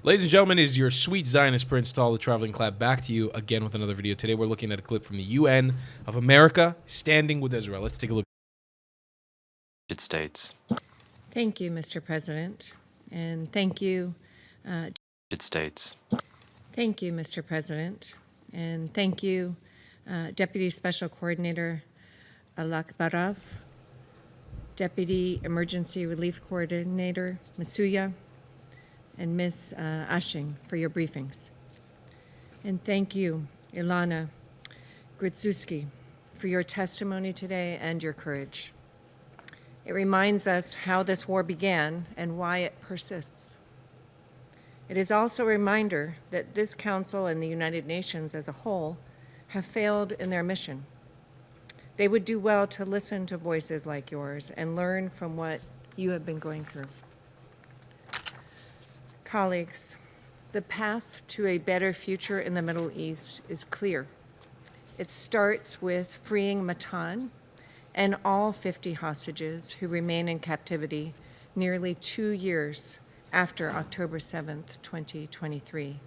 Ladies and gentlemen, it is your sweet Zionist Prince to all the traveling clap back to you again with another video. Today we're looking at a clip from the UN of America standing with Israel. Let's take a look. United States. Thank you, Mr. President, and thank you. United States. Thank you, Mr. President, and thank you, Deputy Special Coordinator Alak Barav, Deputy Emergency Relief Coordinator Masuya, and Ms. Ashing for your briefings. And thank you, Ilana Grudzuski, for your testimony today and your courage. It reminds us how this war began and why it persists. It is also a reminder that this Council and the United Nations as a whole have failed in their mission. They would do well to listen to voices like yours and learn from what you have been going through. Colleagues, the path to a better future in the Middle East is clear. It starts with freeing Matan and all 50 hostages who remain in captivity nearly 2 years after October 7th, 2023.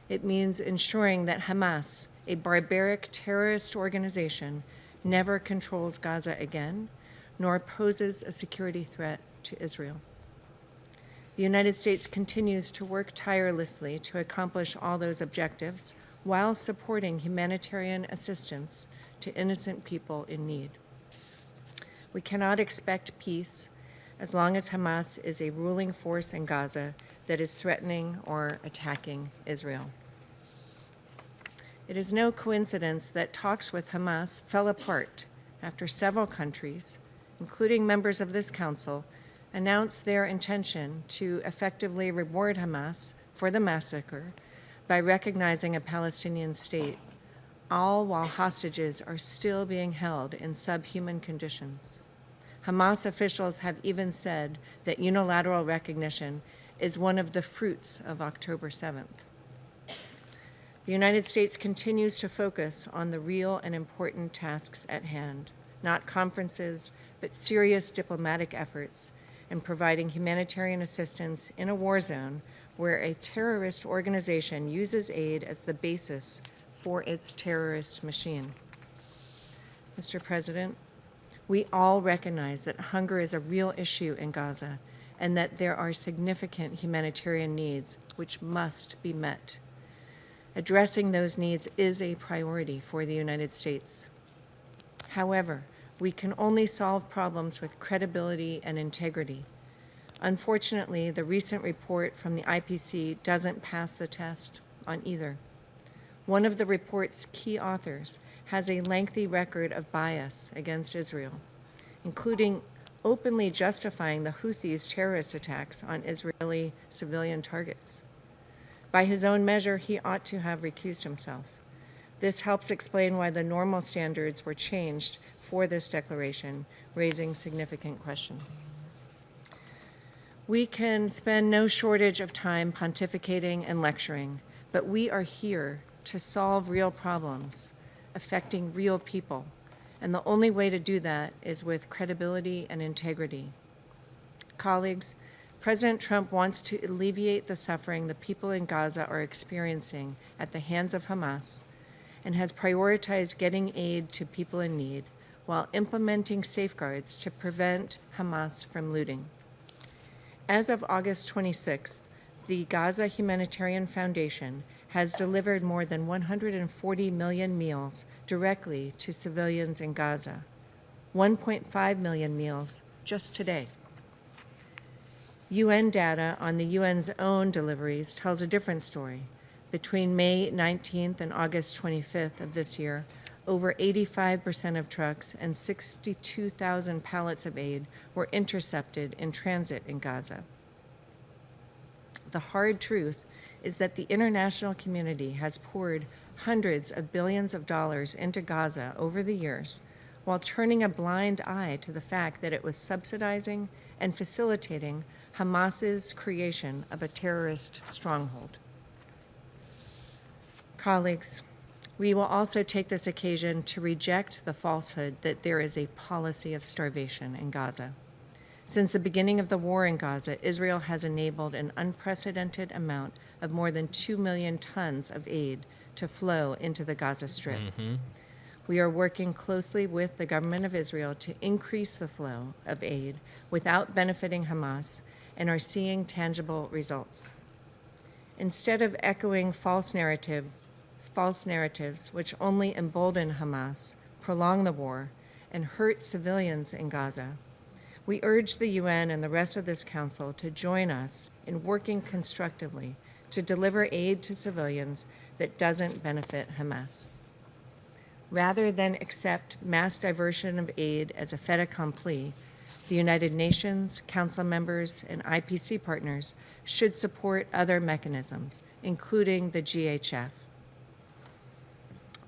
It means ensuring that Hamas, a barbaric terrorist organization, never controls Gaza again, nor poses a security threat to Israel. The United States continues to work tirelessly to accomplish all those objectives while supporting humanitarian assistance to innocent people in need. We cannot expect peace as long as Hamas is a ruling force in Gaza that is threatening or attacking Israel. It is no coincidence that talks with Hamas fell apart after several countries, including members of this Council, announced their intention to effectively reward Hamas for the massacre by recognizing a Palestinian state, all while hostages are still being held in subhuman conditions. Hamas officials have even said that unilateral recognition is one of the fruits of October 7th. The United States continues to focus on the real and important tasks at hand, not conferences, but serious diplomatic efforts in providing humanitarian assistance in a war zone where a terrorist organization uses aid as the basis for its terrorist machine. Mr. President, we all recognize that hunger is a real issue in Gaza and that there are significant humanitarian needs which must be met. Addressing those needs is a priority for the United States. However, we can only solve problems with credibility and integrity. Unfortunately, the recent report from the IPC doesn't pass the test on either. One of the report's key authors has a lengthy record of bias against Israel, including openly justifying the Houthis' terrorist attacks on Israeli civilian targets. By his own measure, he ought to have recused himself. This helps explain why the normal standards were changed for this declaration, raising significant questions. We can spend no shortage of time pontificating and lecturing, but we are here to solve real problems affecting real people, and the only way to do that is with credibility and integrity. Colleagues, President Trump wants to alleviate the suffering the people in Gaza are experiencing at the hands of Hamas and has prioritized getting aid to people in need while implementing safeguards to prevent Hamas from looting. As of August 26th, the Gaza Humanitarian Foundation has delivered more than 140 million meals directly to civilians in Gaza, 1.5 million meals just today. UN data on the UN's own deliveries tells a different story. Between May 19th and August 25th of this year, over 85% of trucks and 62,000 pallets of aid were intercepted in transit in Gaza. The hard truth is that the international community has poured hundreds of billions of dollars into Gaza over the years, while turning a blind eye to the fact that it was subsidizing and facilitating Hamas's creation of a terrorist stronghold. Colleagues, we will also take this occasion to reject the falsehood that there is a policy of starvation in Gaza. Since the beginning of the war in Gaza, Israel has enabled an unprecedented amount of more than 2 million tons of aid to flow into the Gaza Strip. We are working closely with the government of Israel to increase the flow of aid without benefiting Hamas and are seeing tangible results. Instead of echoing false narratives which only embolden Hamas, prolong the war, and hurt civilians in Gaza, we urge the UN and the rest of this council to join us in working constructively to deliver aid to civilians that doesn't benefit Hamas. Rather than accept mass diversion of aid as a fait accompli, the United Nations, Council members, and IPC partners should support other mechanisms, including the GHF.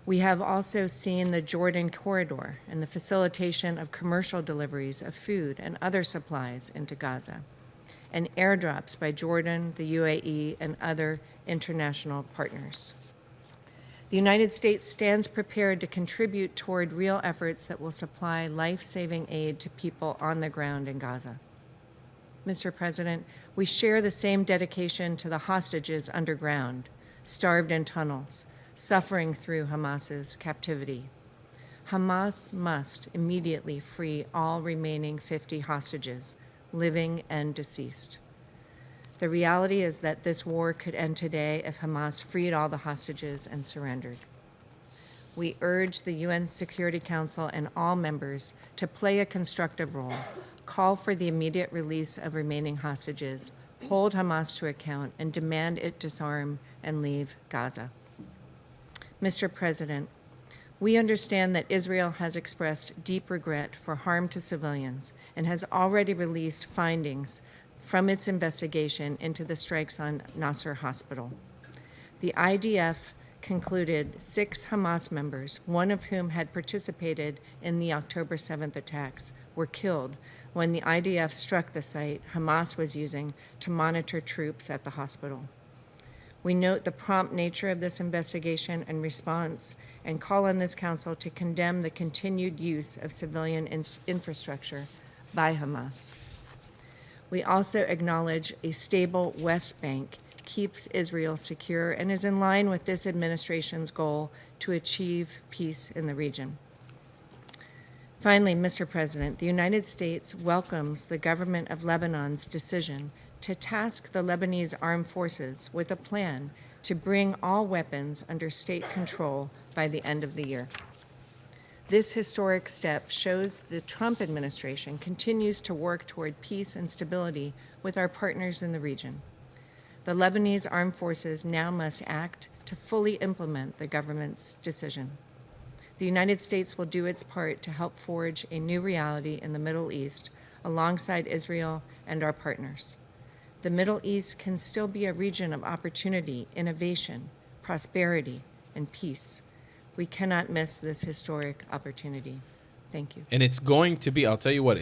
We have also seen the Jordan corridor and the facilitation of commercial deliveries of food and other supplies into Gaza, and airdrops by Jordan, the UAE, and other international partners. The United States stands prepared to contribute toward real efforts that will supply life-saving aid to people on the ground in Gaza. Mr. President, we share the same dedication to the hostages underground, starved in tunnels, suffering through Hamas's captivity. Hamas must immediately free all remaining 50 hostages, living and deceased. The reality is that this war could end today if Hamas freed all the hostages and surrendered. We urge the UN Security Council and all members to play a constructive role, call for the immediate release of remaining hostages, hold Hamas to account, and demand it disarm and leave Gaza. Mr. President, we understand that Israel has expressed deep regret for harm to civilians and has already released findings from its investigation into the strikes on Nasser Hospital. The IDF concluded 6 Hamas members, one of whom had participated in the October 7th attacks, were killed when the IDF struck the site Hamas was using to monitor troops at the hospital. We note the prompt nature of this investigation and response and call on this council to condemn the continued use of civilian infrastructure by Hamas. We also acknowledge a stable West Bank keeps Israel secure and is in line with this administration's goal to achieve peace in the region. Finally, Mr. President, the United States welcomes the government of Lebanon's decision to task the Lebanese armed forces with a plan to bring all weapons under state control by the end of the year. This historic step shows the Trump administration continues to work toward peace and stability with our partners in the region. The Lebanese armed forces now must act to fully implement the government's decision. The United States will do its part to help forge a new reality in the Middle East alongside Israel and our partners. The Middle East can still be a region of opportunity, innovation, prosperity, and peace. We cannot miss this historic opportunity. Thank you. And it's going to be, I'll tell you what,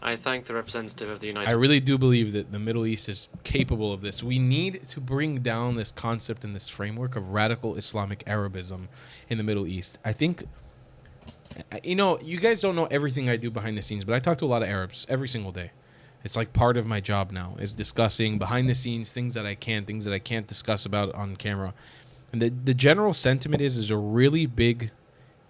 I thank the representative of the United I really do believe that the Middle East is capable of this. We need to bring down this concept and this framework of radical Islamic Arabism in the Middle East. I think, you know, you guys don't know everything I do behind the scenes, but I talk to a lot of Arabs every single day. It's like part of my job now is discussing behind the scenes things that I can't discuss about on camera. And the general sentiment is a really big,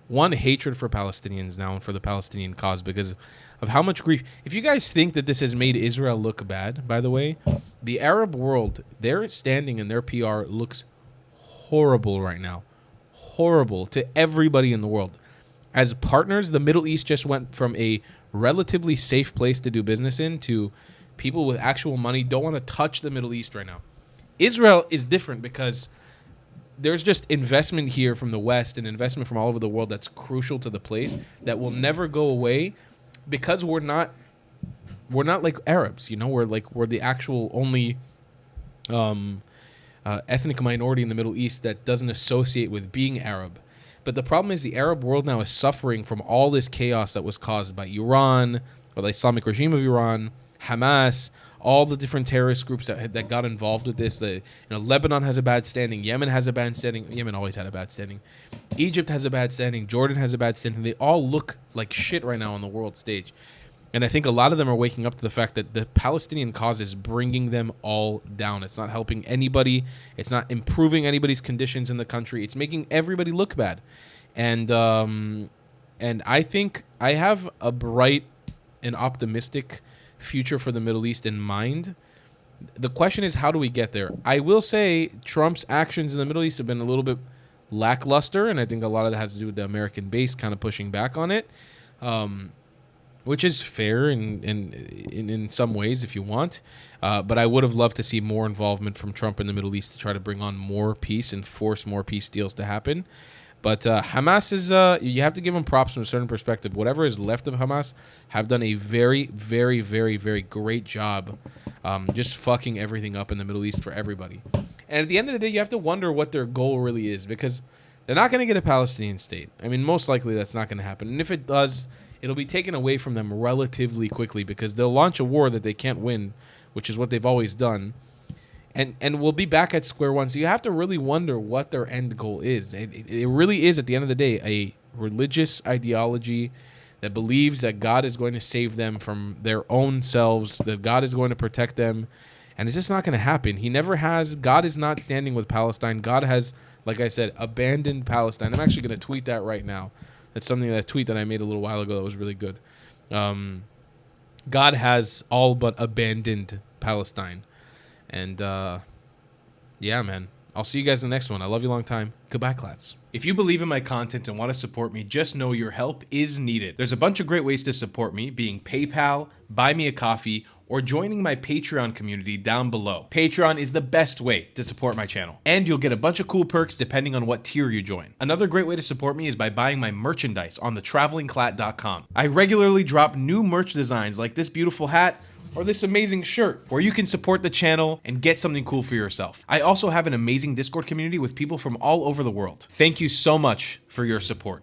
one, hatred for Palestinians now and for the Palestinian cause because of how much grief. If you guys think that this has made Israel look bad, by the way, the Arab world, their standing and their PR looks horrible right now. Horrible to everybody in the world. As partners, the Middle East just went from a relatively safe place to do business in to people with actual money don't want to touch the Middle East right now. Israel is different because there's just investment here from the West and investment from all over the world that's crucial to the place that will never go away because we're not like Arabs, you know, we're the actual only ethnic minority in the Middle East that doesn't associate with being Arab. But the problem is the Arab world now is suffering from all this chaos that was caused by Iran, or the Islamic regime of Iran, Hamas, all the different terrorist groups that got involved with this. Lebanon has a bad standing. Yemen has a bad standing. Yemen always had a bad standing. Egypt has a bad standing. Jordan has a bad standing. They all look like shit right now on the world stage. And I think a lot of them are waking up to the fact that the Palestinian cause is bringing them all down. It's not helping anybody. It's not improving anybody's conditions in the country. It's making everybody look bad. And I think I have a bright and optimistic future for the Middle East in mind. The question is, how do we get there? I will say Trump's actions in the Middle East have been a little bit lackluster, and I think a lot of that has to do with the American base kind of pushing back on it, which is fair in some ways if you want. But I would have loved to see more involvement from Trump in the Middle East to try to bring on more peace and force more peace deals to happen. But Hamas is, you have to give them props from a certain perspective. Whatever is left of Hamas have done a very, very, very, very great job just fucking everything up in the Middle East for everybody. And at the end of the day, you have to wonder what their goal really is, because they're not going to get a Palestinian state. I mean, most likely that's not going to happen. And if it does, it'll be taken away from them relatively quickly, because they'll launch a war that they can't win, which is what they've always done. And we'll be back at square one. So you have to really wonder what their end goal is. It really is, at the end of the day, a religious ideology that believes that God is going to save them from their own selves, that God is going to protect them. And it's just not going to happen. He never has. God is not standing with Palestine. God has, like I said, abandoned Palestine. I'm actually going to tweet that right now. That's a tweet that I made a little while ago that was really good. God has all but abandoned Palestine. And, yeah, man. I'll see you guys in the next one. I love you long time. Goodbye, Clats. If you believe in my content and want to support me, just know your help is needed. There's a bunch of great ways to support me, being PayPal, Buy Me a Coffee, or joining my Patreon community down below. Patreon is the best way to support my channel, and you'll get a bunch of cool perks depending on what tier you join. Another great way to support me is by buying my merchandise on thetravelingclat.com. I regularly drop new merch designs like this beautiful hat, or this amazing shirt, where you can support the channel and get something cool for yourself. I also have an amazing Discord community with people from all over the world. Thank you so much for your support.